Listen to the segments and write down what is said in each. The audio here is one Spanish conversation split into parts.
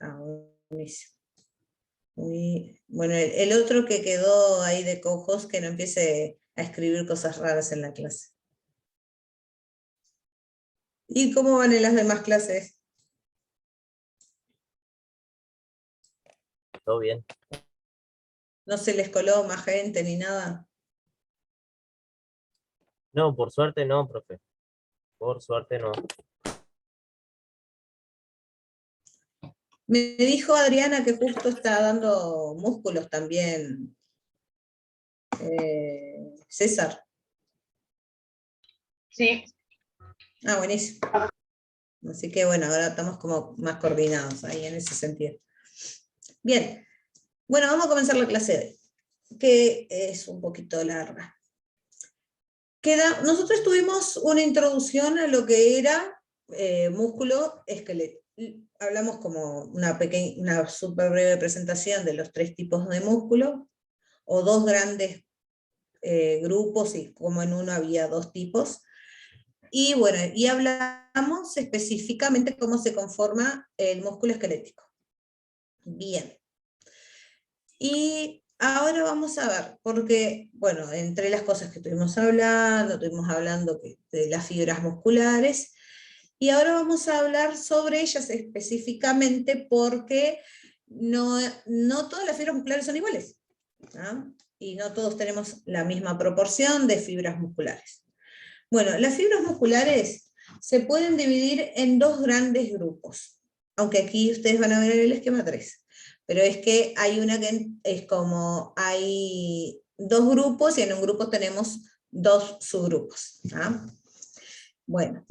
Ah, buenísimo. Bueno, el otro que quedó ahí de cojos, que no empiece a escribir cosas raras en la clase. ¿Y cómo van en las demás clases? Todo bien. ¿No se les coló más gente ni nada? No, por suerte no, profe. Por suerte no. Me dijo Adriana que justo está dando músculos también, César. Sí. Ah, buenísimo. Así que bueno, ahora estamos como más coordinados ahí en ese sentido. Bien, bueno, vamos a comenzar la clase de hoy, que es un poquito larga. Nosotros tuvimos una introducción a lo que era músculo esqueleto. Hablamos como una súper breve presentación de los 3 tipos de músculo, o 2 grandes grupos, y como en uno había 2 tipos. Y bueno, y hablamos específicamente cómo se conforma el músculo esquelético. Bien. Y ahora vamos a ver, porque, bueno, entre las cosas que estuvimos hablando de las fibras musculares, y ahora vamos a hablar sobre ellas específicamente porque no todas las fibras musculares son iguales, ¿no? Y no todos tenemos la misma proporción de fibras musculares. Bueno, las fibras musculares se pueden dividir en 2 grandes grupos, aunque aquí ustedes van a ver el esquema 3. Pero es que hay una que es como, hay 2 grupos y en un grupo tenemos 2 subgrupos. ¿Ah? Bueno,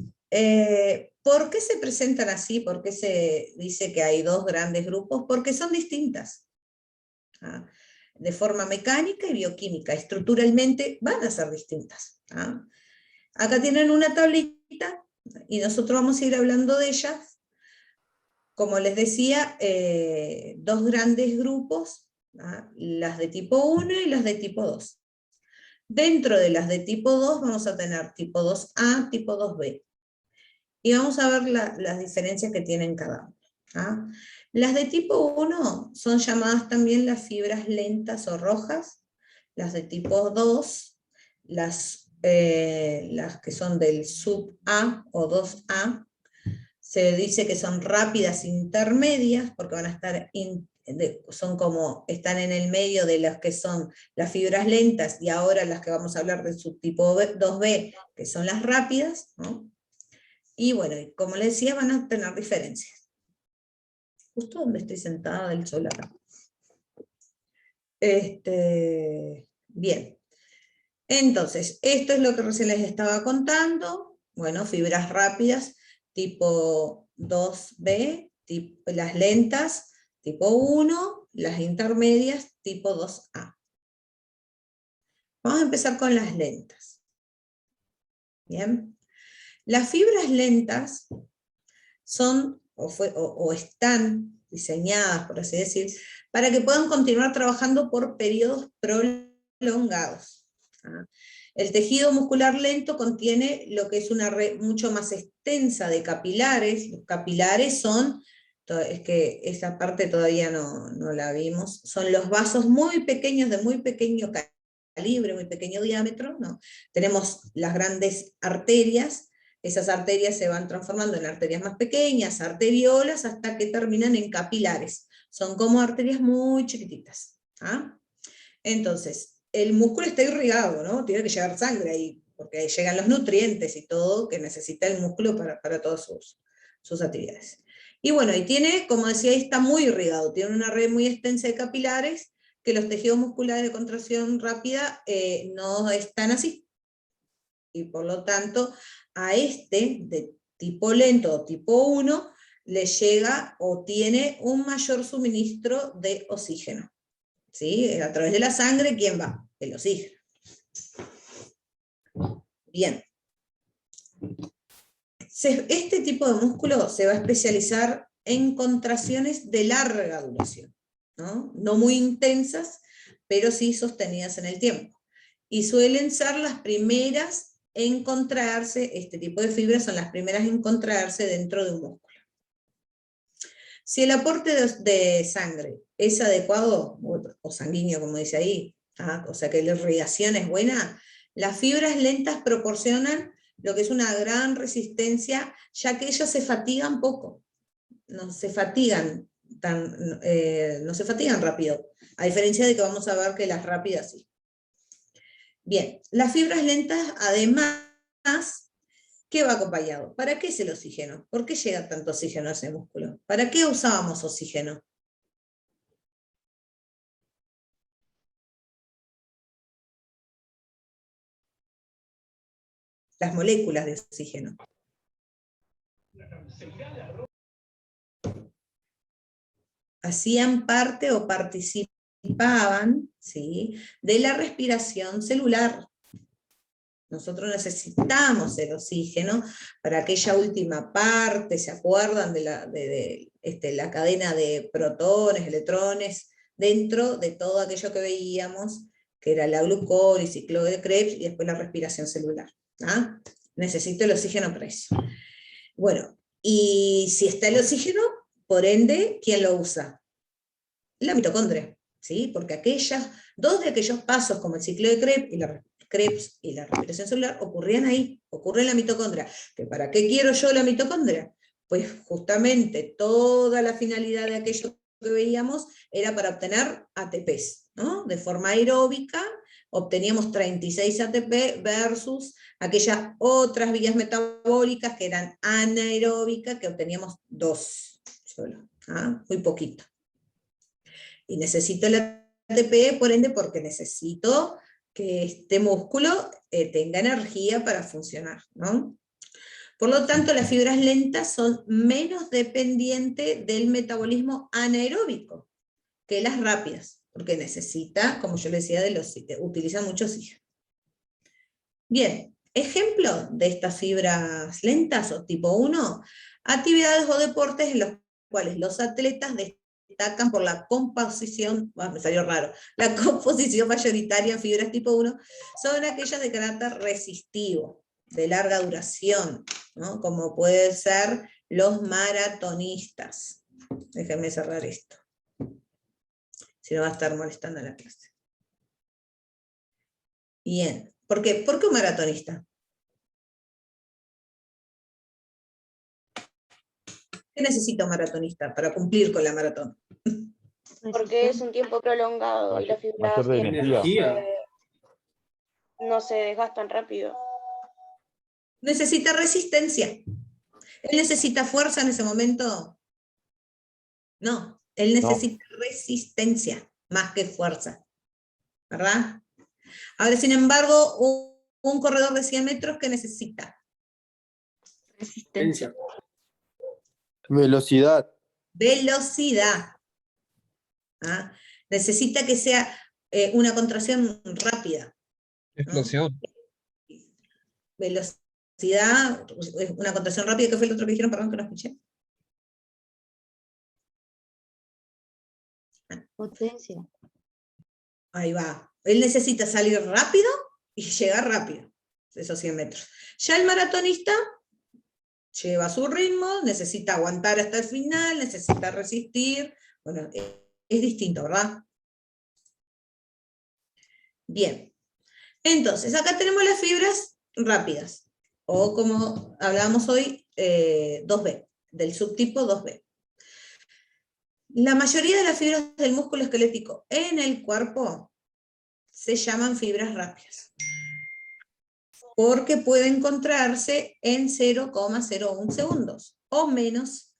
¿por qué se presentan así? ¿Por qué se dice que hay 2 grandes grupos? Porque son distintas. ¿Ah? De forma mecánica y bioquímica, estructuralmente van a ser distintas. ¿Ah? Acá tienen una tablita y nosotros vamos a ir hablando de ellas. Como les decía, 2 grandes grupos, ¿ah? Las de tipo 1 y las de tipo 2. Dentro de las de tipo 2 vamos a tener tipo 2A, tipo 2B. Y vamos a ver las diferencias que tienen cada una. ¿Ah? Las de tipo 1 son llamadas también las fibras lentas o rojas. Las de tipo 2, las que son del sub A o 2A, se dice que son rápidas intermedias, porque van a estar, están en el medio de las que son las fibras lentas, y ahora las que vamos a hablar del subtipo 2B, que son las rápidas, ¿no? Y bueno, como les decía, van a tener diferencias. Justo donde estoy sentada del sol acá. Bien. Entonces, esto es lo que recién les estaba contando. Bueno, fibras rápidas, tipo 2B, las lentas, tipo 1, las intermedias, tipo 2A. Vamos a empezar con las lentas. Bien. Las fibras lentas son o están diseñadas, por así decir, para que puedan continuar trabajando por periodos prolongados. El tejido muscular lento contiene lo que es una red mucho más extensa de capilares. Los capilares son, es que esa parte todavía no la vimos, son los vasos muy pequeños, de muy pequeño calibre, muy pequeño diámetro, ¿no? Tenemos las grandes arterias. Esas arterias se van transformando en arterias más pequeñas, arteriolas, hasta que terminan en capilares. Son como arterias muy chiquititas. ¿Ah? Entonces, el músculo está irrigado, ¿no? Tiene que llegar sangre ahí, porque ahí llegan los nutrientes y todo que necesita el músculo para todas sus actividades. Y bueno, y tiene, como decía, ahí está muy irrigado, tiene una red muy extensa de capilares, que los tejidos musculares de contracción rápida no están así. Y por lo tanto, a este de tipo lento o tipo 1 le llega o tiene un mayor suministro de oxígeno. ¿Sí? A través de la sangre, ¿quién va? El oxígeno. Bien. Este tipo de músculo se va a especializar en contracciones de larga duración, ¿no? No muy intensas, pero sí sostenidas en el tiempo. Y suelen ser las primeras en contraerse, este tipo de fibras son las primeras en contraerse dentro de un músculo. Si el aporte de sangre es adecuado, o sanguíneo como dice ahí, o sea que la irrigación es buena, las fibras lentas proporcionan lo que es una gran resistencia, ya que ellos se fatigan poco, no se fatigan no se fatigan rápido, a diferencia de que vamos a ver que las rápidas sí. Bien, las fibras lentas además, ¿qué va acompañado? ¿Para qué es el oxígeno? ¿Por qué llega tanto oxígeno a ese músculo? ¿Para qué usábamos oxígeno? Las moléculas de oxígeno. Hacían parte o participaban, ¿sí?, de la respiración celular. Nosotros necesitamos el oxígeno para aquella última parte, ¿se acuerdan de la cadena de protones, electrones, dentro de todo aquello que veíamos, que era la glucólisis, ciclo de Krebs y después la respiración celular? ¿Ah? Necesito el oxígeno para eso. Bueno, y si está el oxígeno, por ende, ¿quién lo usa? La mitocondria, ¿sí? Porque dos de aquellos pasos, como el ciclo de Krebs y la respiración celular, ocurrían ahí, ocurre en la mitocondria. ¿Para qué quiero yo la mitocondria? Pues justamente toda la finalidad de aquello que veíamos era para obtener ATPs, ¿no? De forma aeróbica, obteníamos 36 ATP versus aquellas otras vías metabólicas que eran anaeróbicas, que obteníamos 2 solo, muy poquito. Y necesito el ATP, por ende, porque necesito que este músculo tenga energía para funcionar, ¿no? Por lo tanto, las fibras lentas son menos dependientes del metabolismo anaeróbico que las rápidas, porque necesita, como yo les decía, utiliza mucho oxígeno. Bien, ejemplo de estas fibras lentas o tipo 1, actividades o deportes en los cuales los atletas destacan por la composición, me salió raro, la composición mayoritaria en fibras tipo 1, son aquellas de carácter resistivo, de larga duración, ¿no? Como pueden ser los maratonistas. Déjenme cerrar esto, si no va a estar molestando a la clase. Bien, ¿por qué? ¿Por qué un maratonista? ¿Qué necesita un maratonista para cumplir con la maratón? Porque es un tiempo prolongado y las fibras Mayor energía. no se desgastan rápido. Necesita resistencia. ¿Él necesita fuerza en ese momento? No, él necesita resistencia más que fuerza, ¿verdad? Ahora, sin embargo, un corredor de 100 metros, ¿qué necesita? Resistencia. Velocidad. Velocidad. Necesita que sea una contracción rápida, ¿no? Explosión. Velocidad, una contracción rápida. ¿Qué fue el otro que dijeron? Perdón, que no escuché. Potencia. Ahí va. Él necesita salir rápido y llegar rápido, esos 100 metros. Ya el maratonista lleva su ritmo, necesita aguantar hasta el final, necesita resistir. Bueno, es distinto, ¿verdad? Bien. Entonces, acá tenemos las fibras rápidas, o como hablábamos hoy, 2B, del subtipo 2B. La mayoría de las fibras del músculo esquelético en el cuerpo se llaman fibras rápidas, porque puede encontrarse en 0,01 segundos o menos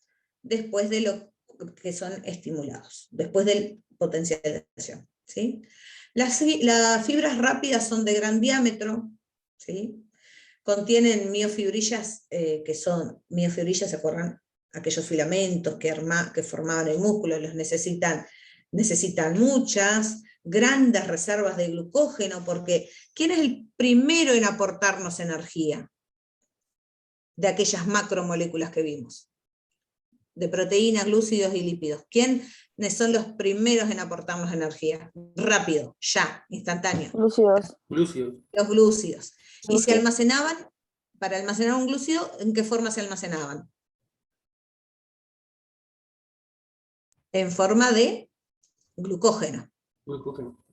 después de lo que son estimulados, después de potencialización, ¿sí? Las fibras rápidas son de gran diámetro, ¿sí? Contienen miofibrillas, que son, miofibrillas, ¿se acuerdan? Aquellos filamentos que formaban el músculo, los necesitan muchas, grandes reservas de glucógeno, porque ¿quién es el primero en aportarnos energía? De aquellas macromoléculas que vimos, de proteínas, glúcidos y lípidos. ¿Quiénes son los primeros en aportarnos energía? Rápido, ya, instantáneo. Glúcidos. Los glúcidos. Y se almacenaban, para almacenar un glúcido, ¿en qué forma se almacenaban? en forma de glucógeno. Glucógeno.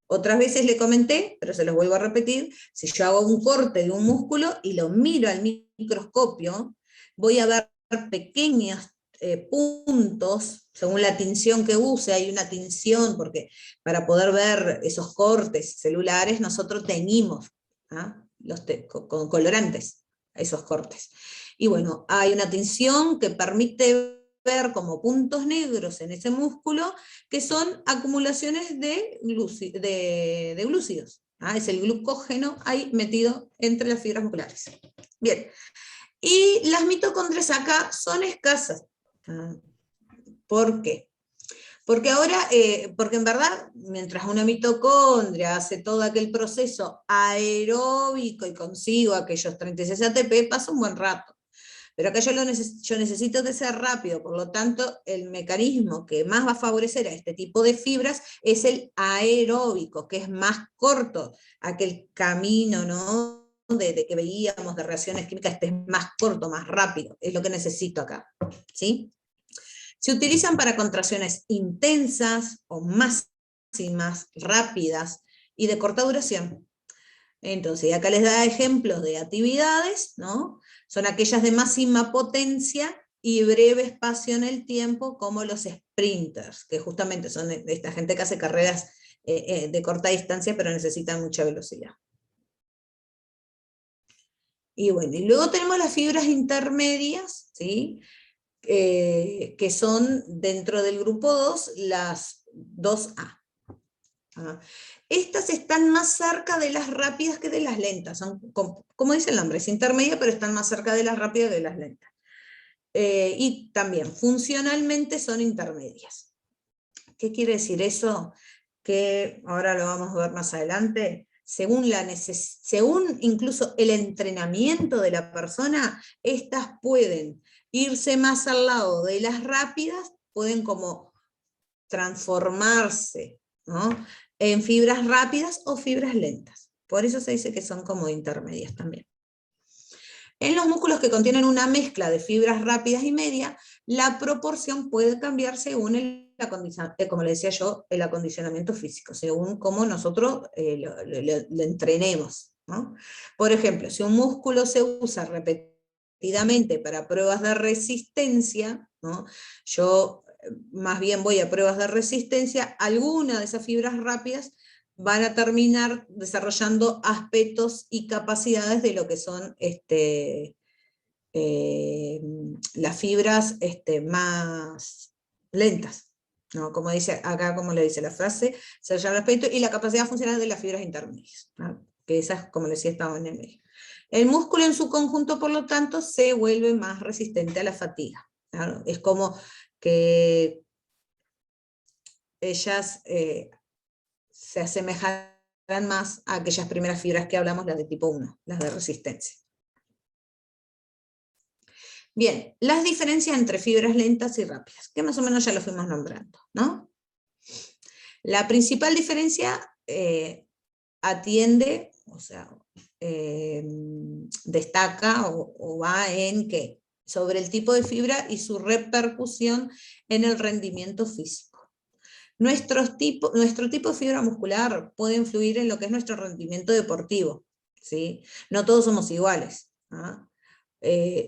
Otras veces le comenté, pero se los vuelvo a repetir, si yo hago un corte de un músculo y lo miro al microscopio, voy a ver pequeños puntos, según la tinción que use, hay una tinción, porque para poder ver esos cortes celulares, nosotros teñimos con colorantes esos cortes. Y bueno, hay una tinción que permite ver como puntos negros en ese músculo, que son acumulaciones de glúcidos. Es el glucógeno ahí metido entre las fibras musculares. Bien, y las mitocondrias acá son escasas. ¿Por qué? Porque ahora, porque en verdad, mientras una mitocondria hace todo aquel proceso aeróbico y consigo aquellos 36 ATP, pasa un buen rato. Pero acá yo necesito que sea rápido, por lo tanto, el mecanismo que más va a favorecer a este tipo de fibras es el aeróbico, que es más corto, aquel camino, ¿no?, de que veíamos de reacciones químicas, este es más corto, más rápido, es lo que necesito acá, ¿sí? Se utilizan para contracciones intensas o máximas, rápidas y de corta duración. Entonces, acá les da ejemplos de actividades, ¿no? Son aquellas de máxima potencia y breve espacio en el tiempo, como los sprinters, que justamente son esta gente que hace carreras de corta distancia, pero necesitan mucha velocidad. Y bueno, y luego tenemos las fibras intermedias, ¿sí? Que son dentro del grupo 2, las 2A. Estas están más cerca de las rápidas que de las lentas, son, como dice el nombre, es intermedia, pero están más cerca de las rápidas que de las lentas. Y también funcionalmente son intermedias. ¿Qué quiere decir eso? Que ahora lo vamos a ver más adelante. Según incluso el entrenamiento de la persona, estas pueden irse más al lado de las rápidas, pueden como transformarse, ¿no?, en fibras rápidas o fibras lentas. Por eso se dice que son como intermedias también. En los músculos que contienen una mezcla de fibras rápidas y medias, la proporción puede cambiar según como le decía yo, el acondicionamiento físico, según cómo nosotros lo entrenemos, ¿no? Por ejemplo, si un músculo se usa repetidamente para pruebas de resistencia, ¿no?, yo más bien voy a pruebas de resistencia, algunas de esas fibras rápidas van a terminar desarrollando aspectos y capacidades de lo que son las fibras más lentas, ¿no? Como dice acá, como le dice la frase, se desarrolla el aspecto y la capacidad funcional de las fibras intermedias, ¿no?, que esas, como les decía, estaban en el medio. El músculo en su conjunto, por lo tanto, se vuelve más resistente a la fatiga, ¿no? Es como que ellas se asemejarán más a aquellas primeras fibras que hablamos, las de tipo 1, las de resistencia. Bien, las diferencias entre fibras lentas y rápidas, que más o menos ya lo fuimos nombrando, ¿no? La principal diferencia atiende, o sea, destaca o va en que sobre el tipo de fibra y su repercusión en el rendimiento físico. Nuestro tipo de fibra muscular puede influir en lo que es nuestro rendimiento deportivo, ¿sí? No todos somos iguales, ¿no?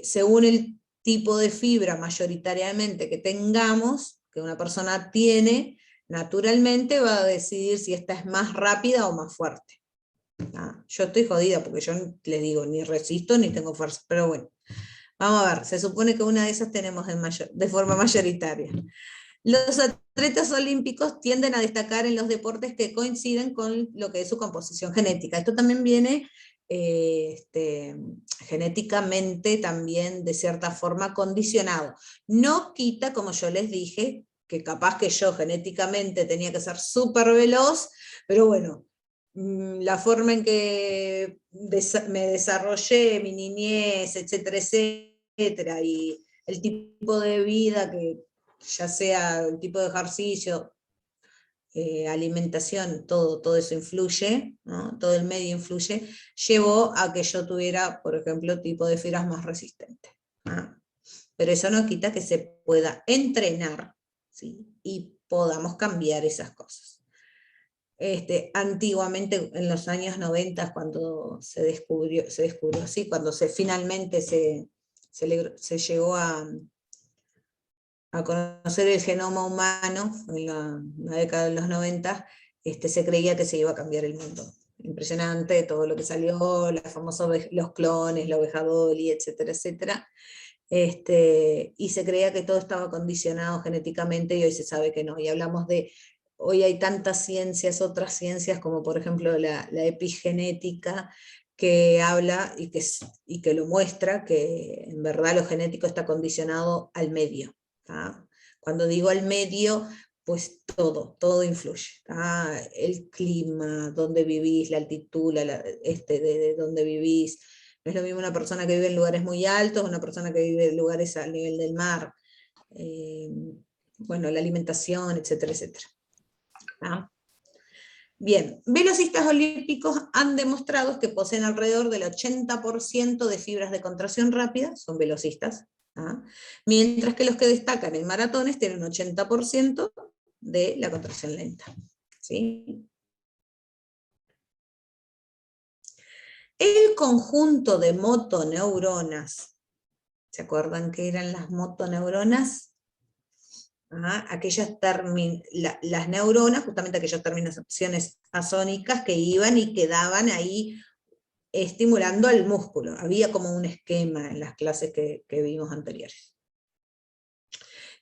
Según el tipo de fibra mayoritariamente que tengamos, que una persona tiene, naturalmente va a decidir si esta es más rápida o más fuerte. Yo estoy jodida porque yo les digo, ni resisto ni tengo fuerza, pero bueno, vamos a ver, se supone que una de esas tenemos de forma mayoritaria. Los atletas olímpicos tienden a destacar en los deportes que coinciden con lo que es su composición genética. Esto también viene genéticamente también de cierta forma condicionado. No quita, como yo les dije, que capaz que yo genéticamente tenía que ser súper veloz, pero bueno, la forma en que me desarrollé, mi niñez, etcétera, etcétera, y el tipo de vida que, ya sea el tipo de ejercicio, alimentación, todo eso influye, ¿no?, todo el medio influye, llevó a que yo tuviera, por ejemplo, tipo de fibras más resistentes, ¿no? Pero eso no quita que se pueda entrenar ¿sí? Y podamos cambiar esas cosas. Antiguamente, en los años 90, cuando se descubrió sí, cuando finalmente se llegó a conocer el genoma humano, en la década de los 90, se creía que se iba a cambiar el mundo. Impresionante todo lo que salió, los clones, la oveja Dolly, etcétera, etcétera. Y se creía que todo estaba condicionado genéticamente, y hoy se sabe que no. Y hablamos hoy hay tantas ciencias, otras ciencias, como por ejemplo la epigenética, que habla y que lo muestra, que en verdad lo genético está condicionado al medio. Cuando digo al medio, pues todo influye. El clima, dónde vivís, la altitud, de dónde vivís. No es lo mismo una persona que vive en lugares muy altos, una persona que vive en lugares al nivel del mar. Bueno, la alimentación, etcétera, etcétera. Bien, velocistas olímpicos han demostrado que poseen alrededor del 80% de fibras de contracción rápida, son velocistas, mientras que los que destacan en maratones tienen un 80% de la contracción lenta. ¿Sí? El conjunto de motoneuronas, ¿se acuerdan qué eran las motoneuronas? Las neuronas, justamente aquellas terminaciones asónicas que iban y quedaban ahí estimulando al músculo. Había como un esquema en las clases que vimos anteriores.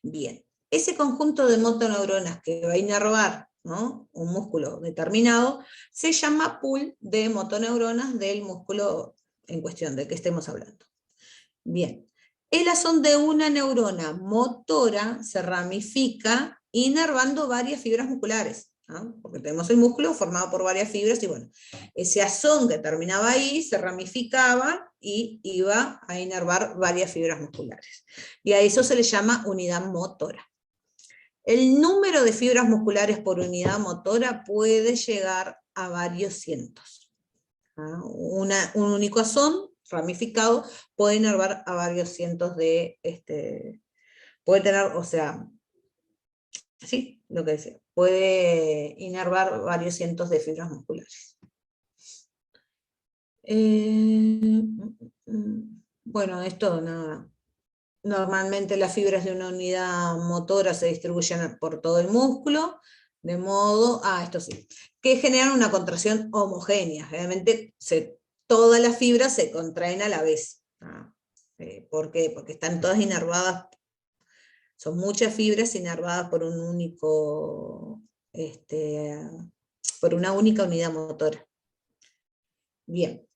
Bien, ese conjunto de motoneuronas que va a inervar, ¿no?, un músculo determinado, se llama pool de motoneuronas del músculo en cuestión, de que estemos hablando. Bien, el axón de una neurona motora se ramifica inervando varias fibras musculares, ¿no? Porque tenemos el músculo formado por varias fibras, y bueno, ese axón que terminaba ahí se ramificaba y iba a inervar varias fibras musculares. Y a eso se le llama unidad motora. El número de fibras musculares por unidad motora puede llegar a varios cientos. Un único axón ramificado puede inervar a varios cientos de, puede tener, o sea, sí, lo que decía, puede inervar varios cientos de fibras musculares. Bueno, esto nada. Normalmente las fibras de una unidad motora se distribuyen por todo el músculo, de modo, esto sí, que generan una contracción homogénea. Realmente todas las fibras se contraen a la vez. ¿Por qué? Porque están todas inervadas, son muchas fibras inervadas por un único, por una única unidad motora. Bien,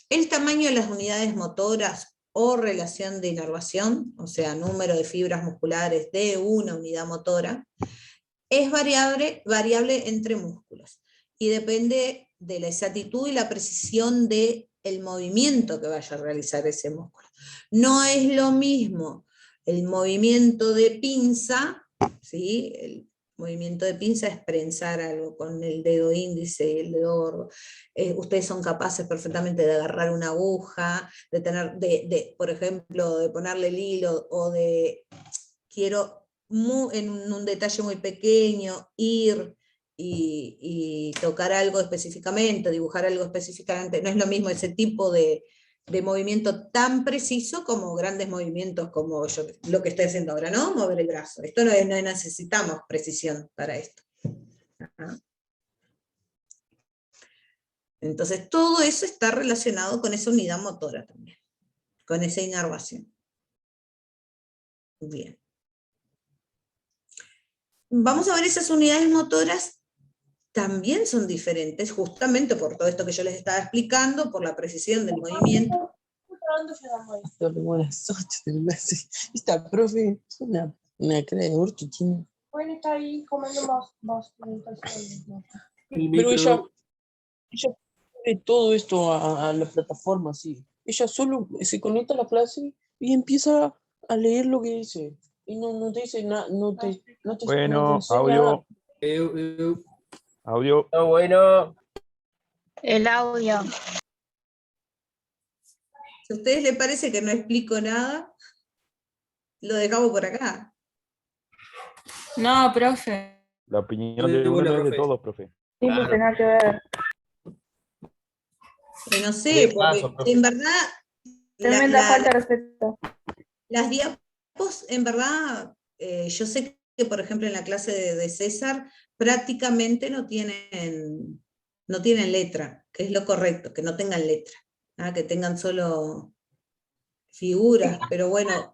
el tamaño de las unidades motoras o relación de inervación, o sea, número de fibras musculares de una unidad motora, es variable entre músculos, y depende de la exactitud y la precisión del movimiento que vaya a realizar ese músculo. No es lo mismo el movimiento de pinza, ¿sí? El movimiento de pinza es prensar algo con el dedo índice y el dedo gordo. Ustedes son capaces perfectamente de agarrar una aguja, por ejemplo, de ponerle el hilo, o de, en un detalle muy pequeño, ir y tocar algo específicamente, dibujar algo específicamente. No es lo mismo ese tipo de movimiento tan preciso como grandes movimientos como lo que estoy haciendo ahora, ¿no? Mover el brazo. Esto no necesitamos precisión para esto. Entonces todo eso está relacionado con esa unidad motora también, con esa inervación. Bien. Vamos a ver, esas unidades motoras también son diferentes, justamente por todo esto que yo les estaba explicando, por la precisión del movimiento. Buenas noches, esta profe es una cara de orto, tiene. Bueno, está ahí comiendo más. Pero ella sube todo esto a la plataforma, sí. Ella solo se conecta a la clase y empieza a leer lo que dice. Y no te dice nada, no te Bueno, enseña audio. Audio. No, bueno. El audio. Si a ustedes les parece que no explico nada, lo dejamos por acá. No, profe. La opinión No de de uno una, no es de profe. todos, profe. Sí, Claro. profe, nada que ver. No sé, De porque paso, profe. en verdad Tremenda falta de respeto. las diapos, en verdad, yo sé que, por ejemplo, en la clase de César, prácticamente no tienen letra, que es lo correcto, que no tengan letra, que tengan solo figuras, pero bueno,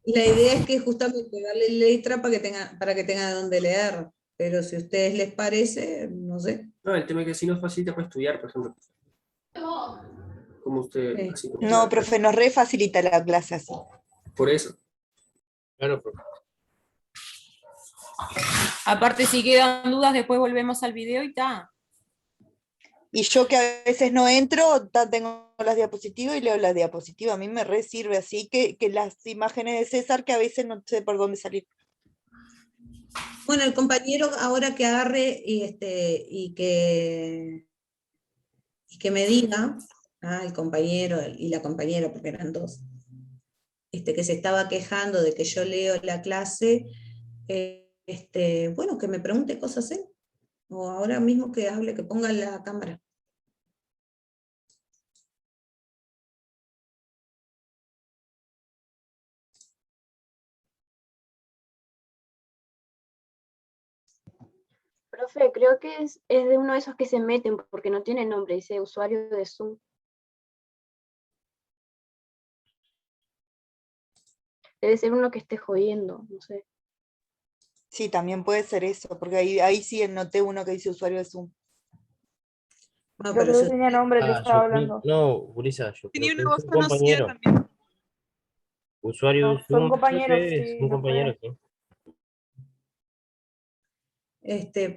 la idea es que justamente darle letra para que tengan dónde leer, pero si a ustedes les parece, no sé. No, el tema es que así nos facilita para estudiar, por ejemplo. Como usted, Sí. así como No, usted- profe, nos re facilita la clase así. Por eso. Claro, profe. Aparte, si quedan dudas, después volvemos al video y está. Y yo que a veces no entro, tengo las diapositivas y leo las diapositivas. A mí me re sirve así que las imágenes de César que a veces no sé por dónde salir. Bueno, el compañero ahora que agarre y que me diga, el compañero y la compañera, porque eran dos, que se estaba quejando de que yo leo la clase, bueno, que me pregunte cosas él, o ahora mismo que hable, que ponga la cámara. Profe, creo que es de uno de esos que se meten porque no tiene nombre, dice usuario de Zoom. Debe ser uno que esté jodiendo, no sé. Sí, también puede ser eso, porque ahí sí noté uno que dice usuario de Zoom. No, Pero pero no yo- tenía nombre, te estaba hablando. No, Gurisa, yo Tenía creo una que es voz un conocida compañero. también. Usuario de No, son Zoom, compañeros, profe, es sí, un no compañero, sé. sí.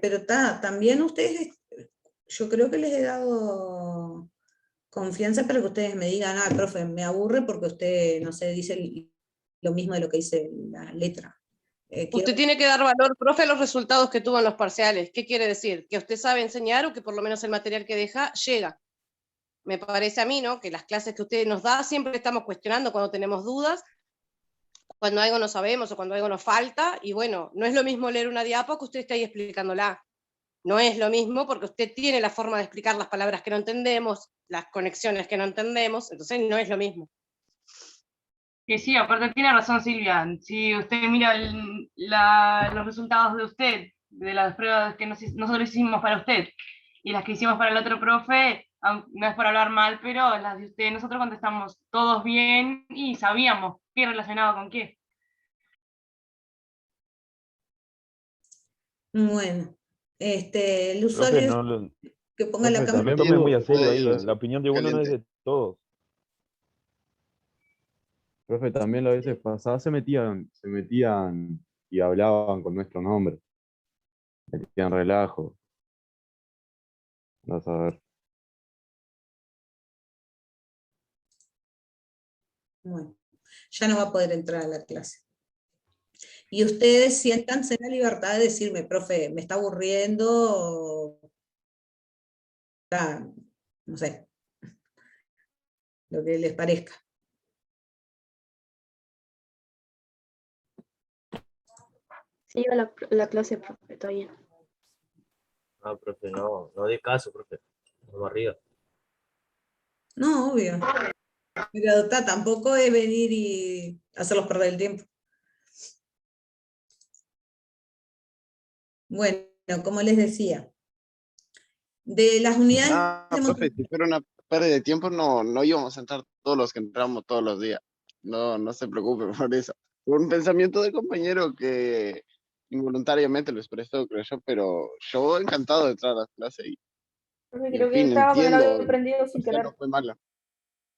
pero también ustedes, yo creo que les he dado confianza para que ustedes me digan, profe, me aburre porque usted, no sé, dice lo mismo de lo que dice la letra. Usted tiene que dar valor, profe, a los resultados que tuvo en los parciales. ¿Qué quiere decir? Que usted sabe enseñar o que por lo menos el material que deja llega. Me parece a mí, ¿no? Que las clases que usted nos da siempre estamos cuestionando cuando tenemos dudas, cuando algo no sabemos o cuando algo nos falta, y bueno, no es lo mismo leer una diapo que usted esté ahí explicándola. No es lo mismo porque usted tiene la forma de explicar las palabras que no entendemos, las conexiones que no entendemos, entonces no es lo mismo. Que sí, aparte tiene razón Silvia. Si usted mira los resultados de usted, de las pruebas que nosotros hicimos para usted y las que hicimos para el otro profe, no es por hablar mal, pero las de usted, nosotros contestamos todos bien y sabíamos qué relacionado con qué. Bueno, el Profe, usuario que ponga la no cámara. lo tome muy a serio puede ahí. ayudar a La opinión de uno no es caliente. de todos. Profe, también las veces pasadas se metían y hablaban con nuestro nombre. Metían relajo. Vas a ver. Bueno, ya no va a poder entrar a la clase. Y ustedes siéntanse en la libertad de decirme, profe, me está aburriendo, no sé, lo que les parezca. Sí, iba la clase, profe, está bien. No, profe, no de caso, profe. Vamos arriba. No, obvio. Pero tampoco es venir y hacerlos perder el tiempo. Bueno, como les decía, de las unidades de Profe, si fuera una pérdida de tiempo, no íbamos a entrar todos los que entramos todos los días. No se preocupe por eso. Fue un pensamiento de compañero que involuntariamente lo expresó, creo yo, pero yo encantado de entrar a las clases y Profe, en creo que fin, estaba con el entiendo, audio prendido o sin sea, querer. no fue mala.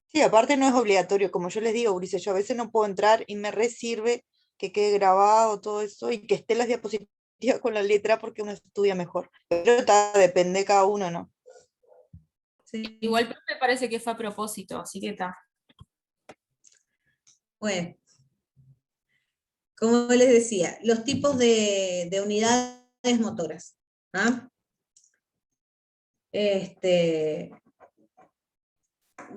Sí, aparte no es obligatorio, como yo les digo, Ulises, yo a veces no puedo entrar y me re sirve que quede grabado todo eso y que esté las diapositivas con la letra porque uno estudia mejor. Pero depende de cada uno, ¿no? Sí. Igual me parece que fue a propósito, así que está. Bueno, como les decía, los tipos de unidades motoras.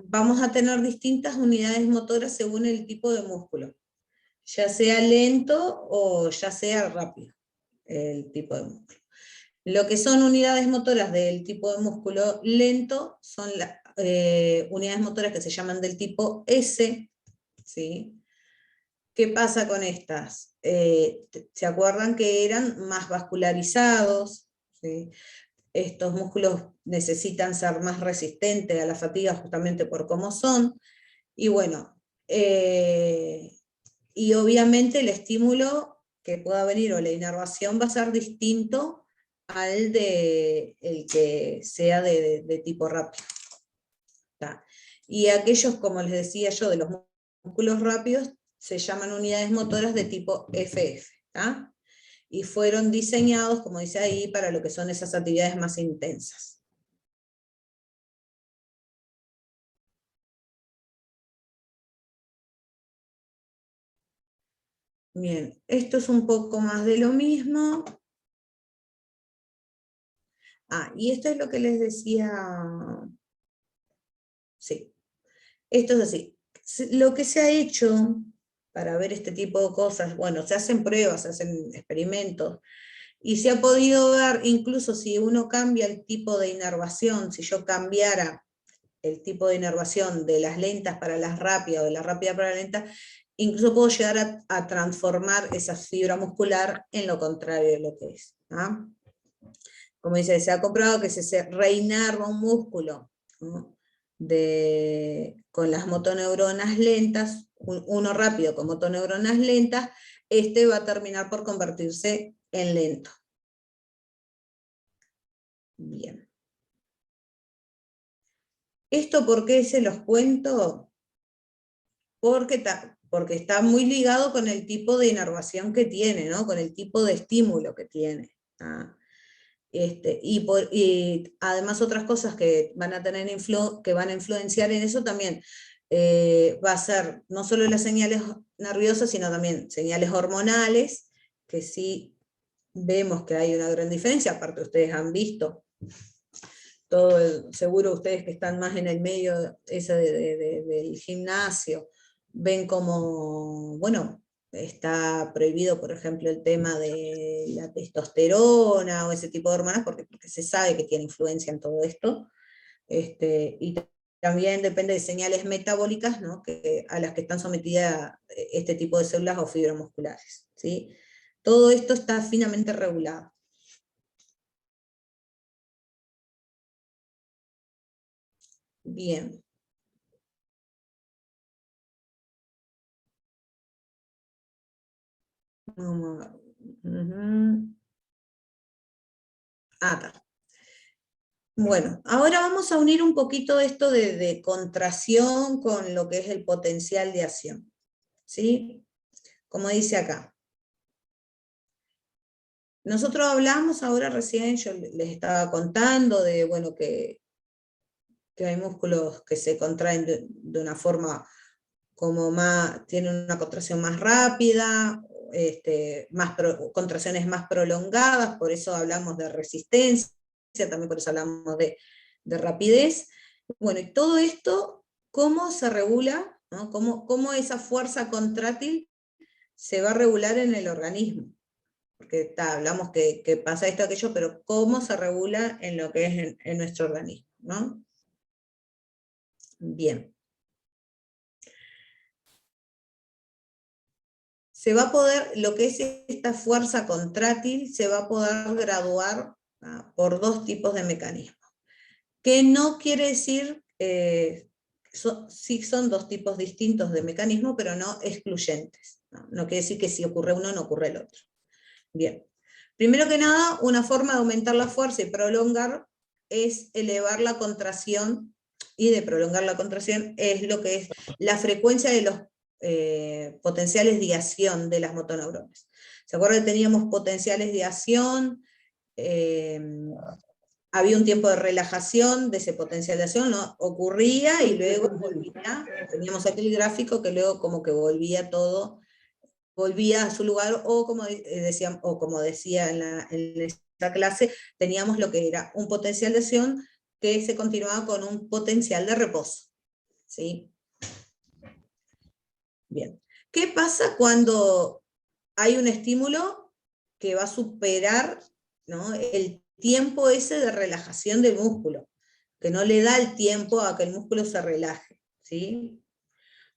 Vamos a tener distintas unidades motoras según el tipo de músculo, ya sea lento o ya sea rápido. el tipo de músculo. Lo que son unidades motoras del tipo de músculo lento son las unidades motoras que se llaman del tipo S, ¿sí? ¿Qué pasa con estas? ¿Se acuerdan que eran más vascularizados? ¿Sí? Estos músculos necesitan ser más resistentes a la fatiga justamente por cómo son. Y bueno, y obviamente el estímulo que pueda venir o la inervación va a ser distinto al de el que sea de tipo rápido. ¿Tá? Y aquellos, como les decía yo, de los músculos rápidos, se llaman unidades motoras de tipo FF. ¿Tá? Y fueron diseñados, como dice ahí, para lo que son esas actividades más intensas. Bien, esto es un poco más de lo mismo. Y esto es lo que les decía. Sí, esto es así. Lo que se ha hecho para ver este tipo de cosas, bueno, se hacen pruebas, se hacen experimentos, y se ha podido ver, incluso si uno cambia el tipo de inervación, si yo cambiara el tipo de inervación de las lentas para las rápidas, o de la rápida para la lenta, incluso puedo llegar a transformar esa fibra muscular en lo contrario de lo que es. ¿Ah? Como dice, se ha comprobado que se reinerva un músculo, ¿no? Con las motoneuronas lentas, uno rápido con motoneuronas lentas, este va a terminar por convertirse en lento. Bien. ¿Esto por qué se los cuento? Porque está muy ligado con el tipo de inervación que tiene, ¿no? Con el tipo de estímulo que tiene. Y además otras cosas que van a tener que van a influenciar en eso también, va a ser no solo las señales nerviosas, sino también señales hormonales, que sí vemos que hay una gran diferencia. Aparte ustedes han visto, seguro ustedes que están más en el medio ese del gimnasio, ven como, bueno, está prohibido, por ejemplo, el tema de la testosterona o ese tipo de hormonas, porque se sabe que tiene influencia en todo esto. Y también depende de señales metabólicas, ¿no? A las que están sometidas este tipo de células o fibras musculares, ¿sí? Todo esto está finamente regulado. Bien. Vamos a ver. Acá. Bueno, ahora vamos a unir un poquito esto de contracción con lo que es el potencial de acción. ¿Sí? Como dice acá. Nosotros hablamos ahora recién, yo les estaba contando de, bueno, que hay músculos que se contraen de una forma como tienen una contracción más rápida, contracciones más prolongadas, por eso hablamos de resistencia, también por eso hablamos de rapidez. Bueno, y todo esto, ¿cómo se regula? ¿No? ¿Cómo esa fuerza contrátil se va a regular en el organismo? Porque hablamos que pasa esto, aquello, pero ¿cómo se regula en lo que es en nuestro organismo? ¿No? Bien. Se va a poder, lo que es esta fuerza contrátil, se va a poder graduar por dos tipos de mecanismos. Que no quiere decir, sí son dos tipos distintos de mecanismos, pero no excluyentes. No quiere decir que si ocurre uno, no ocurre el otro. Bien. Primero que nada, una forma de aumentar la fuerza y prolongar es elevar la contracción, y de prolongar la contracción es lo que es la frecuencia de los potenciales de acción de las motoneuronas. ¿Se acuerdan que teníamos potenciales de acción? Había un tiempo de relajación de ese potencial de acción, ¿no? Ocurría y luego volvía. Teníamos aquí el gráfico que luego como que volvía todo, volvía a su lugar, o como decía en esta clase, teníamos lo que era un potencial de acción que se continuaba con un potencial de reposo. ¿Sí? Bien. ¿Qué pasa cuando hay un estímulo que va a superar, ¿no?, el tiempo ese de relajación del músculo, que no le da el tiempo a que el músculo se relaje, ¿sí?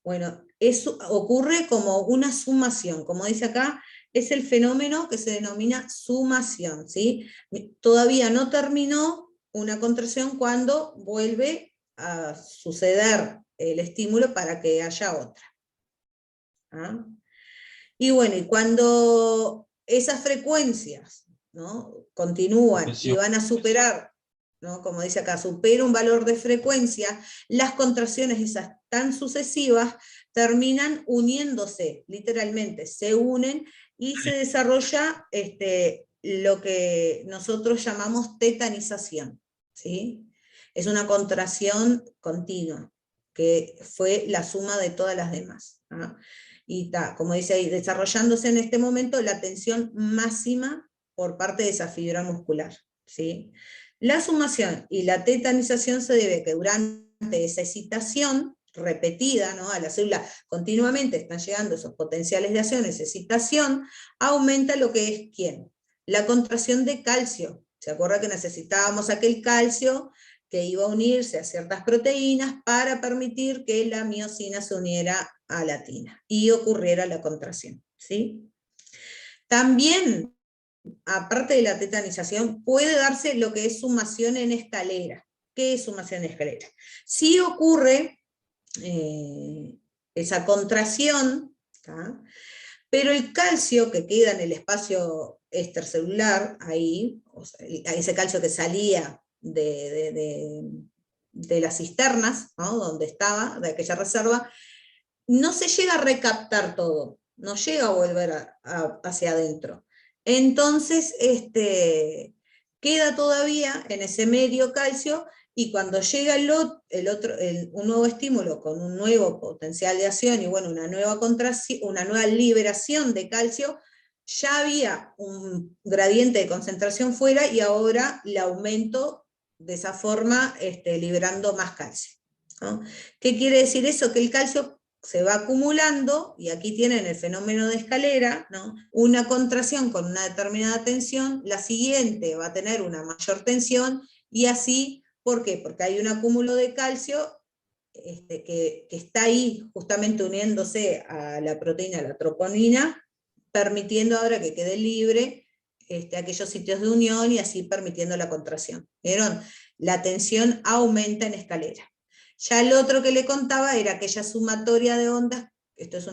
Bueno, eso ocurre como una sumación, como dice acá, es el fenómeno que se denomina sumación, ¿sí? Todavía no terminó una contracción cuando vuelve a suceder el estímulo para que haya otra. ¿Ah? Y bueno, y cuando esas frecuencias, ¿no?, continúan y van a superar, ¿no?, como dice acá, supera un valor de frecuencia, las contracciones esas tan sucesivas terminan uniéndose, literalmente, se unen y se desarrolla lo que nosotros llamamos tetanización, ¿sí? Es una contracción continua, que fue la suma de todas las demás, ¿ah? Y está, como dice ahí, desarrollándose en este momento la tensión máxima por parte de esa fibra muscular, ¿sí? La sumación y la tetanización se debe a que durante esa excitación repetida, ¿no?, a la célula continuamente están llegando esos potenciales de acción, esa excitación, aumenta lo que es, ¿quién? La contracción de calcio. ¿Se acuerda que necesitábamos aquel calcio que iba a unirse a ciertas proteínas para permitir que la miosina se uniera a la tina y ocurriera la contracción, ¿sí? También, aparte de la tetanización, puede darse lo que es sumación en escalera. ¿Qué es sumación en escalera? Si ocurre esa contracción, ¿tá?, pero el calcio que queda en el espacio extracelular, ahí, o sea, ese calcio que salía de las cisternas, ¿no?, donde estaba, de aquella reserva, no se llega a recaptar todo, no llega a volver hacia adentro. Entonces, queda todavía en ese medio calcio, y cuando llega un nuevo estímulo con un nuevo potencial de acción y bueno, una nueva liberación de calcio, ya había un gradiente de concentración fuera y ahora le aumento de esa forma, liberando más calcio, ¿no? ¿Qué quiere decir eso? Que el calcio se va acumulando, y aquí tienen el fenómeno de escalera, ¿no?, una contracción con una determinada tensión, la siguiente va a tener una mayor tensión, y así, ¿por qué? Porque hay un acúmulo de calcio que está ahí justamente uniéndose a la proteína, a la troponina, permitiendo ahora que quede libre aquellos sitios de unión y así permitiendo la contracción. ¿Vieron? La tensión aumenta en escalera. Ya el otro que le contaba era aquella sumatoria de ondas, esto es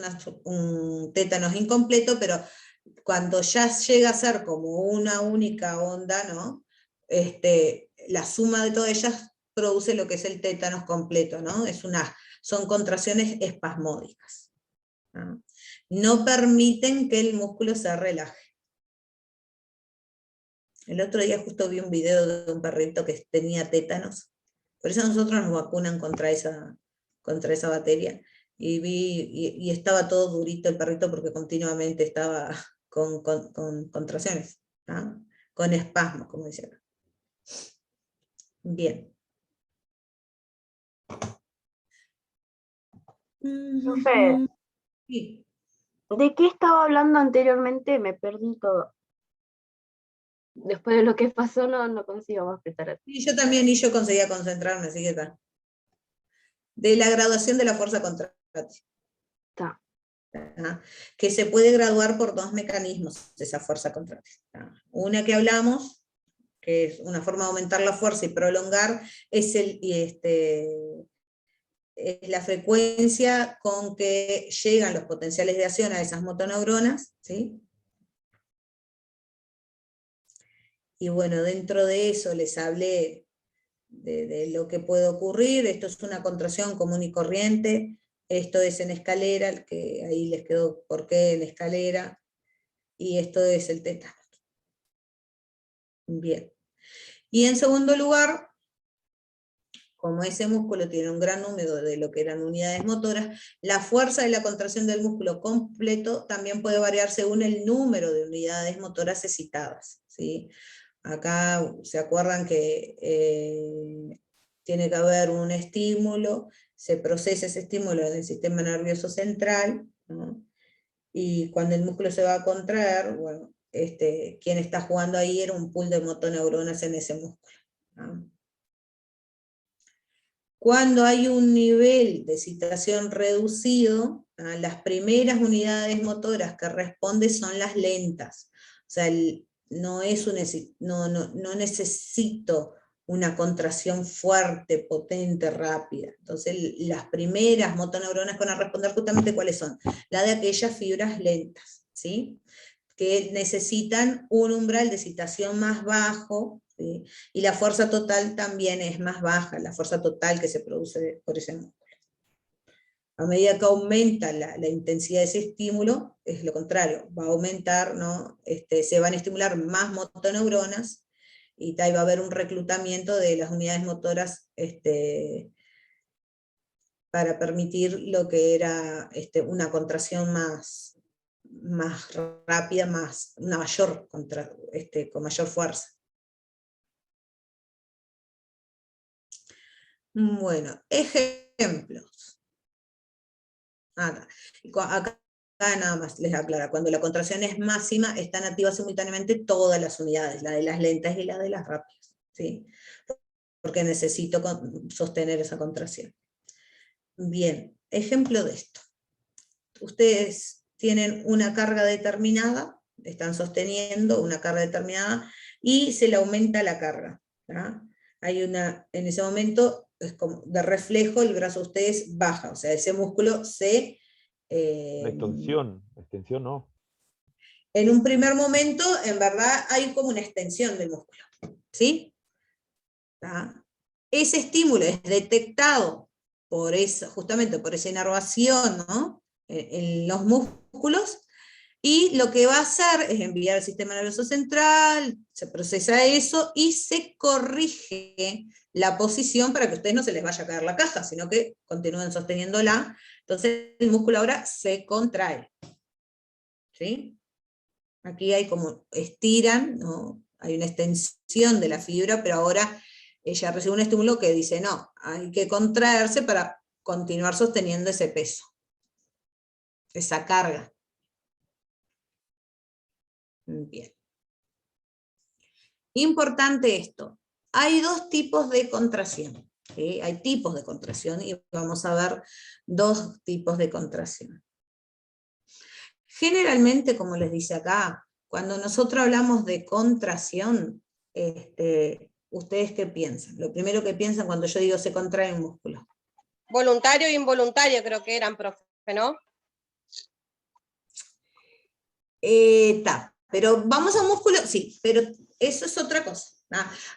un tétanos incompleto, pero cuando ya llega a ser como una única onda, ¿no?, la suma de todas ellas produce lo que es el tétanos completo, ¿no? Son contracciones espasmódicas, ¿no? No permiten que el músculo se relaje. El otro día justo vi un video de un perrito que tenía tétanos, por eso nosotros nos vacunan contra esa bacteria, y estaba todo durito el perrito porque continuamente estaba con contracciones, ¿no?, con espasmos, como dice acá. Bien. Profe, Sí. ¿de qué estaba hablando anteriormente? Me perdí todo. Después de lo que pasó no consigo más prestar atención. Y yo también, y yo conseguía concentrarme, así que está. De la graduación de la fuerza contráctil. Está. Que se puede graduar por dos mecanismos esa fuerza contráctil. Una que hablamos, que es una forma de aumentar la fuerza y prolongar, es la frecuencia con que llegan los potenciales de acción a esas motoneuronas, ¿sí? Y bueno, dentro de eso les hablé de lo que puede ocurrir. Esto es una contracción común y corriente, esto es en escalera, que ahí les quedó por qué en escalera, y esto es el tétanos. Bien. Y en segundo lugar, como ese músculo tiene un gran número de lo que eran unidades motoras, la fuerza de la contracción del músculo completo también puede variar según el número de unidades motoras excitadas, ¿sí? Acá se acuerdan que tiene que haber un estímulo, se procesa ese estímulo en el sistema nervioso central, ¿no? Y cuando el músculo se va a contraer, bueno, quien está jugando ahí era un pool de motoneuronas en ese músculo. ¿No? Cuando hay un nivel de excitación reducido, las primeras unidades motoras que responden son las lentas. O sea, no necesito una contracción fuerte, potente, rápida. Entonces, las primeras motoneuronas que van a responder justamente ¿cuáles son? La de aquellas fibras lentas, ¿sí? Que necesitan un umbral de excitación más bajo, ¿sí? Y la fuerza total también es más baja, la fuerza total que se produce por ese músculo. A medida que aumenta la intensidad de ese estímulo, es lo contrario, va a aumentar, ¿no? Se van a estimular más motoneuronas, y va a haber un reclutamiento de las unidades motoras para permitir lo que era una contracción más rápida, una mayor con mayor fuerza. Bueno, ejemplos. Acá nada más les aclara, cuando la contracción es máxima, están activas simultáneamente todas las unidades, la de las lentas y la de las rápidas, ¿sí? Porque necesito sostener esa contracción. Bien, ejemplo de esto. Ustedes tienen una carga determinada, están sosteniendo una carga determinada, y se le aumenta la carga, ¿tá? En ese momento, es como de reflejo, el brazo de ustedes baja, o sea, ese músculo se... La extensión no. En un primer momento, en verdad, hay como una extensión del músculo, ¿sí? ¿Tá? Ese estímulo es detectado justamente por esa inervación, ¿no? en los músculos, y lo que va a hacer es enviar al sistema nervioso central, se procesa eso y se corrige la posición para que a ustedes no se les vaya a caer la caja, sino que continúen sosteniéndola. Entonces el músculo ahora se contrae, ¿sí? Aquí hay como estiran, ¿no? Hay una extensión de la fibra, pero ahora ella recibe un estímulo que dice, no, hay que contraerse para continuar sosteniendo ese peso, esa carga. Bien. Importante esto, hay dos tipos de contracción, ¿sí? Hay tipos de contracción y vamos a ver dos tipos de contracción. Generalmente, como les dice acá, cuando nosotros hablamos de contracción, ¿ustedes qué piensan? Lo primero que piensan cuando yo digo se contrae un músculo. Voluntario e involuntario creo que eran, profe, ¿no? Pero vamos a músculo, sí, pero eso es otra cosa.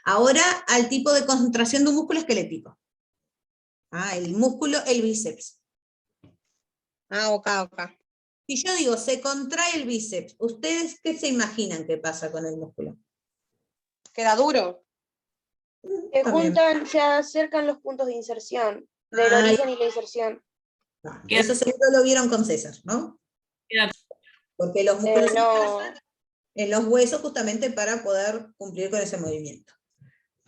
Ahora al tipo de contracción de un músculo esquelético. El músculo, el bíceps. Ok. Si yo digo se contrae el bíceps, ¿ustedes qué se imaginan que pasa con el músculo? Queda duro. Se acercan los puntos de inserción, del origen y la inserción. Eso seguro lo vieron con César, ¿no? Porque los músculos en los huesos justamente para poder cumplir con ese movimiento.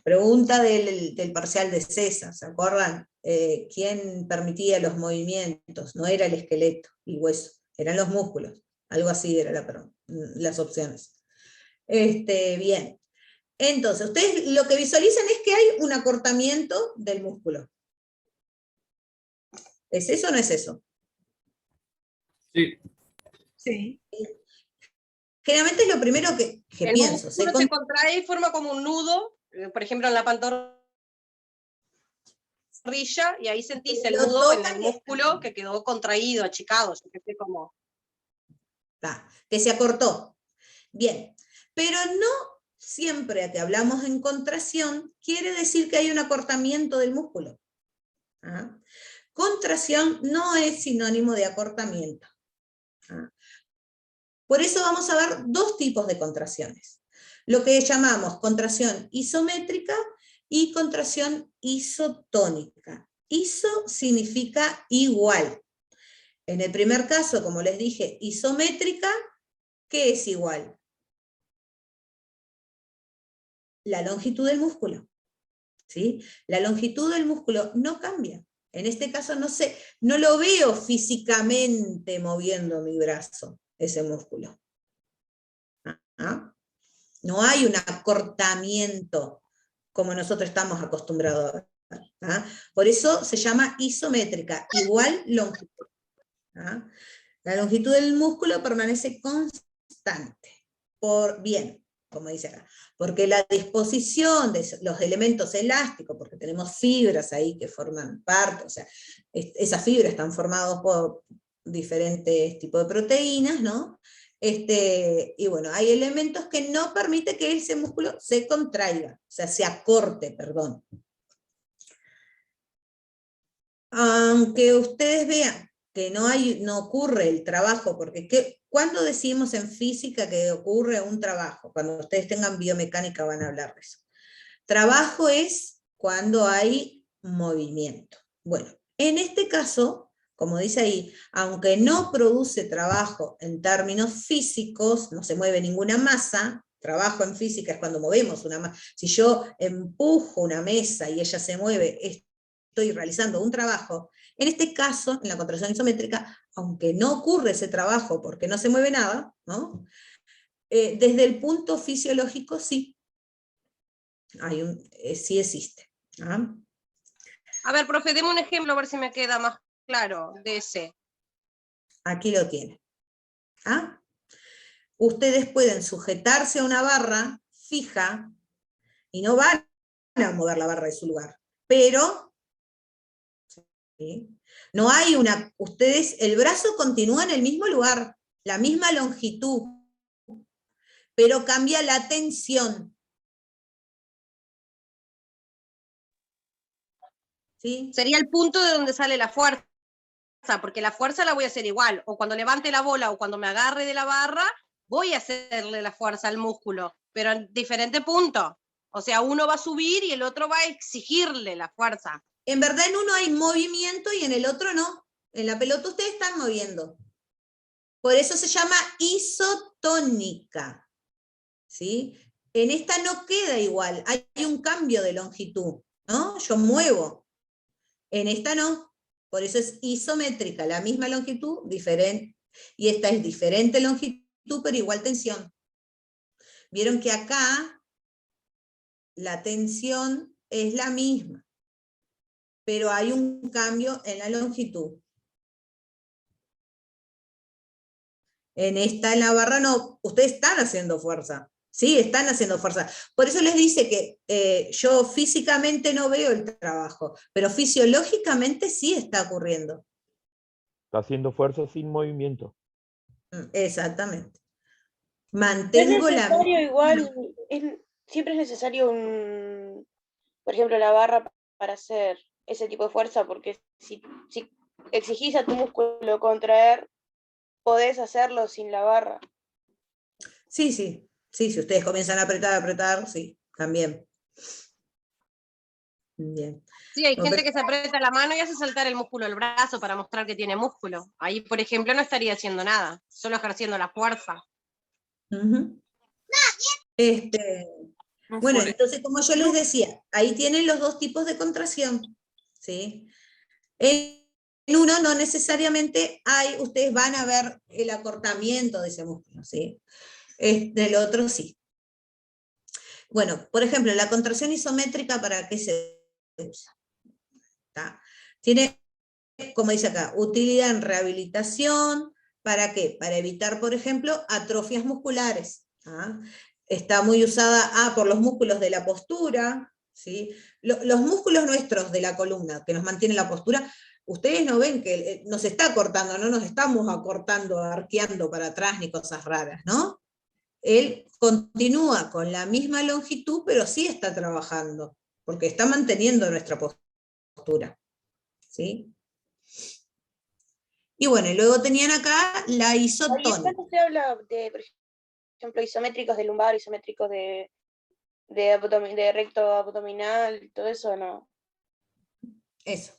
Pregunta del parcial de César, ¿se acuerdan? ¿Quién permitía los movimientos? No era el esqueleto, el hueso, eran los músculos. Algo así eran las opciones. Bien. Entonces, ustedes lo que visualizan es que hay un acortamiento del músculo. ¿Es eso o no es eso? Sí. Sí. Generalmente es lo primero que el pienso. músculo se contrae y forma como un nudo, por ejemplo en la pantorrilla, y ahí sentís el nudo en el músculo que quedó contraído, achicado, como... Que se acortó. Bien, pero no siempre que hablamos en contracción quiere decir que hay un acortamiento del músculo. Contracción no es sinónimo de acortamiento. Por eso vamos a ver dos tipos de contracciones. Lo que llamamos contracción isométrica y contracción isotónica. Iso significa igual. En el primer caso, como les dije, isométrica, ¿qué es igual? La longitud del músculo. ¿Sí? La longitud del músculo no cambia. En este caso no lo veo físicamente moviendo mi brazo, ese músculo. ¿ah? No hay un acortamiento como nosotros estamos acostumbrados a ver, ¿ah? Por eso se llama isométrica, igual longitud, ¿ah? La longitud del músculo permanece constante, como dice acá, porque la disposición de los elementos elásticos, porque tenemos fibras ahí que forman parte, o sea, esas fibras están formadas por diferentes tipos de proteínas, ¿no? Y bueno, hay elementos que no permiten que ese músculo se contraiga, o sea, se acorte, perdón. Aunque ustedes vean que no ocurre el trabajo, porque ¿cuándo decimos en física que ocurre un trabajo? Cuando ustedes tengan biomecánica van a hablar de eso. Trabajo es cuando hay movimiento. Bueno, en este caso, como dice ahí, aunque no produce trabajo en términos físicos, no se mueve ninguna masa, trabajo en física es cuando movemos una masa. Si yo empujo una mesa y ella se mueve, estoy realizando un trabajo. En este caso, en la contracción isométrica, aunque no ocurre ese trabajo porque no se mueve nada, ¿no? Desde el punto fisiológico sí, sí existe. ¿Ah? A ver, profe, deme un ejemplo a ver si me queda más claro de ese. Aquí lo tiene. ¿Ah? Ustedes pueden sujetarse a una barra fija y no van a mover la barra de su lugar, pero ¿sí? No hay el brazo continúa en el mismo lugar, la misma longitud, pero cambia la tensión. ¿Sí? Sería el punto de donde sale la fuerza, porque la fuerza la voy a hacer igual, o cuando levante la bola o cuando me agarre de la barra, voy a hacerle la fuerza al músculo, pero en diferente punto. O sea, uno va a subir y el otro va a exigirle la fuerza. En verdad en uno hay movimiento y en el otro no. En la pelota ustedes están moviendo. Por eso se llama isotónica. ¿Sí? En esta no queda igual, hay un cambio de longitud, ¿no? Yo muevo. En esta no. Por eso es isométrica, la misma longitud, diferente. Y esta es diferente longitud, pero igual tensión. Vieron que acá la tensión es la misma, pero hay un cambio en la longitud. En esta, en la barra, no. Ustedes están haciendo fuerza. Sí, están haciendo fuerza. Por eso les dice que yo físicamente no veo el trabajo, pero fisiológicamente sí está ocurriendo. Está haciendo fuerza sin movimiento. Exactamente. Es Mantengo la... necesario igual, siempre es necesario por ejemplo, la barra para hacer ese tipo de fuerza, porque si exigís a tu músculo contraer, podés hacerlo sin la barra. Sí, sí. Sí, si ustedes comienzan a apretar, sí, también. Bien. Sí, hay gente que se aprieta la mano y hace saltar el músculo del brazo para mostrar que tiene músculo. Ahí, por ejemplo, no estaría haciendo nada, solo ejerciendo la fuerza. Uh-huh. Bueno, entonces, como yo les decía, ahí tienen los dos tipos de contracción. ¿Sí? En uno no necesariamente ustedes van a ver el acortamiento de ese músculo, ¿sí? Del otro sí. Bueno, por ejemplo, la contracción isométrica, ¿para qué se usa? ¿Está? Tiene, como dice acá, utilidad en rehabilitación. ¿Para qué? Para evitar, por ejemplo, atrofias musculares. ¿Ah? Está muy usada por los músculos de la postura, ¿sí? Los músculos nuestros de la columna, que nos mantienen la postura, ustedes no ven que nos está acortando, no nos estamos acortando, arqueando para atrás ni cosas raras, ¿no? Él continúa con la misma longitud, pero sí está trabajando, porque está manteniendo nuestra postura. ¿Sí? Y bueno, y luego tenían acá la isotónica. ¿Cuándo se habla de, por ejemplo, isométricos de lumbar, isométricos de recto abdominal, todo eso, no? Eso.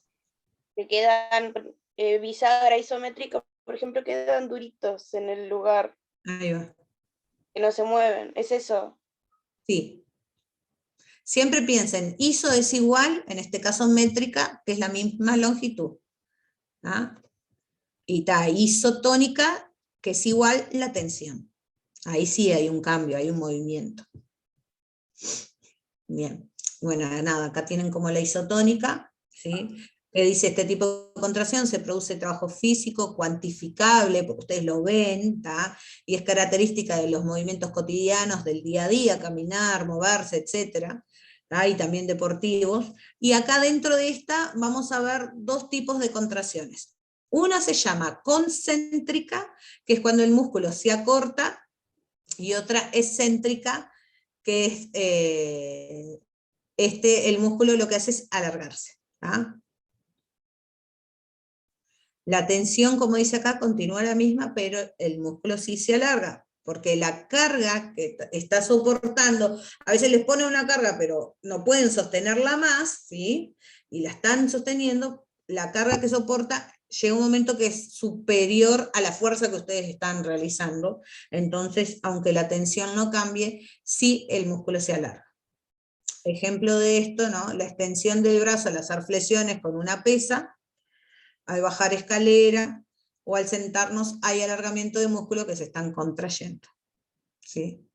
Que quedan bisagra isométricos, por ejemplo, quedan duritos en el lugar. Ahí va. Que no se mueven, ¿es eso? Sí. Siempre piensen, iso es igual, en este caso métrica, que es la misma longitud. ¿Ah? Y está isotónica, que es igual la tensión. Ahí sí hay un cambio, hay un movimiento. Bien, bueno, nada, acá tienen como la isotónica, ¿sí? Que dice, este tipo de contracción se produce trabajo físico, cuantificable, porque ustedes lo ven, ¿tá? Y es característica de los movimientos cotidianos del día a día, caminar, moverse, etcétera, ¿tá? Y también deportivos. Y acá dentro de esta vamos a ver dos tipos de contracciones. Una se llama concéntrica, que es cuando el músculo se acorta, y otra excéntrica, que es el músculo lo que hace es alargarse. ¿Ah? La tensión, como dice acá, continúa la misma, pero el músculo sí se alarga, porque la carga que está soportando, a veces les pone una carga, pero no pueden sostenerla más, ¿sí? Y la están sosteniendo, la carga que soporta llega un momento que es superior a la fuerza que ustedes están realizando, entonces, aunque la tensión no cambie, sí el músculo se alarga. Ejemplo de esto, ¿no? La extensión del brazo al hacer flexiones con una pesa, al bajar escalera, o al sentarnos hay alargamiento de músculo que se están contrayendo. ¿Sí?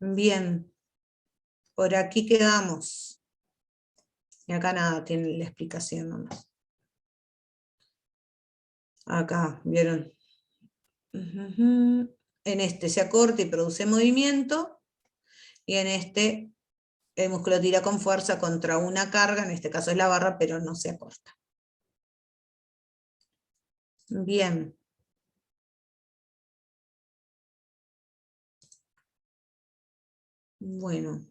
Bien, por aquí quedamos. Y acá nada, tiene la explicación nomás. Acá, ¿vieron? En este se acorta y produce movimiento, y en este el músculo tira con fuerza contra una carga, en este caso es la barra, pero no se acorta. Bien. Bueno,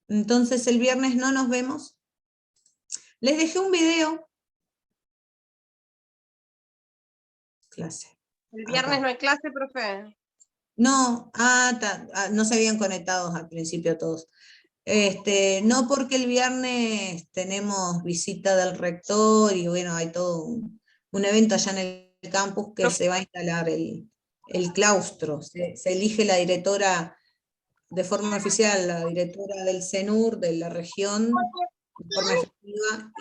entonces el viernes no nos vemos. Les dejé un video. Clase. El viernes Acá. no hay clase, profe. No, no se habían conectado al principio todos. No, porque el viernes tenemos visita del rector y bueno, hay todo un evento allá en el campus que se va a instalar el claustro. Se elige la directora de forma oficial, la directora del CENUR de la región, de forma efectiva.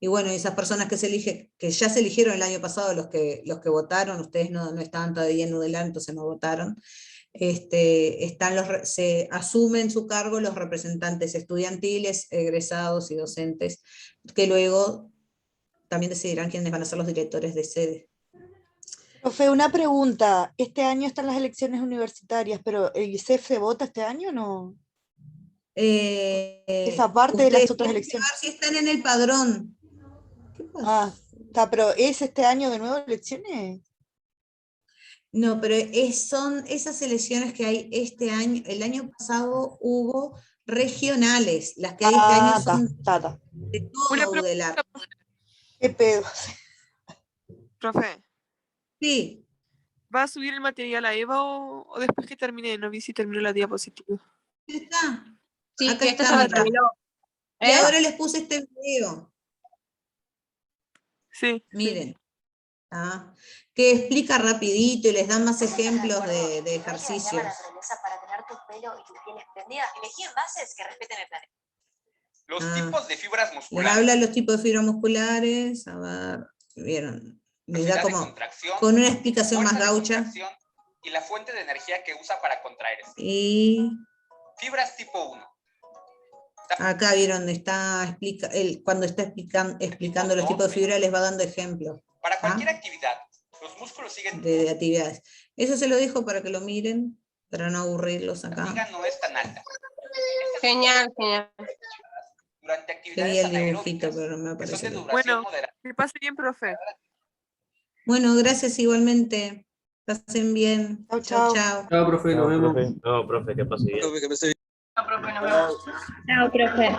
Y bueno, esas personas que se eligen, que ya se eligieron el año pasado, los que votaron, ustedes no estaban todavía en Nudelar, entonces no votaron, se asumen su cargo los representantes estudiantiles, egresados y docentes, que luego también decidirán quiénes van a ser los directores de sede. Profe, una pregunta. Este año están las elecciones universitarias, pero ¿el ISEF se vota este año o no? Esa parte de las Ustedes otras tienen que elecciones. ver si están en el padrón. ¿Qué pasa? Ah, está, pero ¿es este año de nuevo elecciones? No, pero son esas elecciones que hay este año. El año pasado hubo regionales, las que hay este año son de todo Udelar. ¿Qué pedo? Profe, Sí. ¿va a subir el material a Eva o después que termine? No vi si terminó la diapositiva. Está. Sí, Acá esta está, ya la mira. terminó. Y ahora les puse este video. Sí. Miren. Que explica rapidito y les dan más ejemplos de ejercicios. Para tener tu pelo y tu piel extendida, elegí envases que respeten el planeta. Los tipos de fibras Les musculares. habla de los tipos de fibras musculares. A ver, ¿vieron? Les da como contracción, con una explicación más fuerza de gaucha. contracción y la fuente de energía que usa para contraerse. Y Fibras tipo 1. acá vieron, cuando está explicando los tipos de fibras, les va dando ejemplos. Para cualquier actividad, los músculos siguen. De actividades. Eso se lo dejo para que lo miren, para no aburrirlos acá. La liga no es tan alta. Genial, genial. Durante Quería actividades el dibujito, pero no me aparece. Bueno, que pase bien, profe. Bueno, gracias igualmente. Pasen bien. Chao, chao. Chao, profe, nos vemos. No, profe, que pase bien. No, profe, nos vemos. Chao, profe.